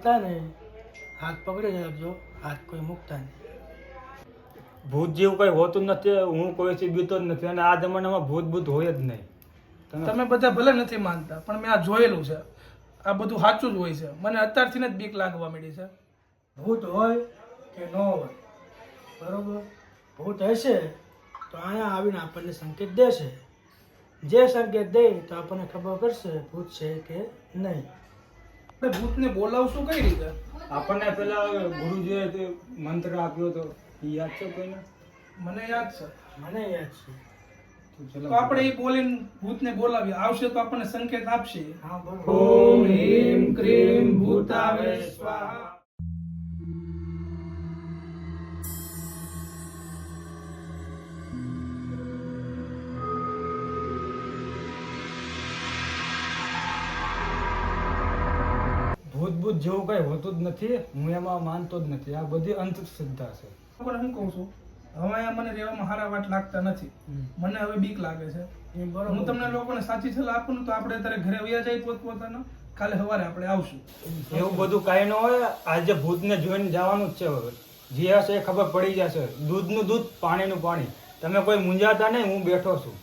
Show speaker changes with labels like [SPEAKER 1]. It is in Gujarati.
[SPEAKER 1] માનતા ને હાથ પકડી રાખજો, હાથ કોઈ મૂકતા નહીં.
[SPEAKER 2] ભૂત જેવું કઈ હોતું નથી. હું કોઈથી બીતો જ નથી અને આ જમાનામાં ભૂત હોય જ નહીં.
[SPEAKER 3] તમે બધા ભલે નથી માનતા પણ મેં આ જોયેલું છે. આ બધું સાચું જ હોય છે. મને અત્યારથી જ બીક લાગવા માંડી છે.
[SPEAKER 1] ભૂત હોય કે ન હોય, બરોબર, ભૂત હશે તો અહીંયા આવીને આપણને સંકેત દેશે. જે સંકેત દે તો આપણને ખબર પડશે ભૂત છે કે નહીં.
[SPEAKER 3] આપણે ભૂતને બોલાવશું કઈ રીતે?
[SPEAKER 2] આપણને પેલા ગુરુજીએ તે મંત્ર આપ્યો હતો એ યાદ છે કોઈને?
[SPEAKER 3] મને યાદ છે.
[SPEAKER 1] મને યાદ છે.
[SPEAKER 3] તો આપણે એ બોલીને ભૂતને બોલાવીએ. આવશે તો આપણને સંકેત આપશે.
[SPEAKER 1] હા, બરોબર.
[SPEAKER 3] ઓમ ह्रीं क्रीं भूतावे स्वाहा.
[SPEAKER 2] ભૂત જેવું કઈ હોતું જ નથી. હું એમાં માનતો જ નથી. આ બધી અંધશ્રદ્ધા છે.
[SPEAKER 3] પણ હું કહું છું, હવે અહીંયા મને રહેવામાં હારા વાટ લાગતા નથી. મને હવે બીક લાગે છે.
[SPEAKER 1] એ બરોબર.
[SPEAKER 3] હું તમને લોકોને સાચી સલાહ આપું ને તો આપણે અત્યારે ઘરે વયા જાય પોતપોતાના. કાલે સવારે આપણે આવશું.
[SPEAKER 2] એવું બધું કાંઈ ન હોય. આજે ભૂતને જોઈને જવાનું જ છે. હવે જે હશે એ ખબર પડી જશે. દૂધનું દૂધ, પાણીનું પાણી. તમે કોઈ મૂંઝાતા નહીં, હું બેઠો છું.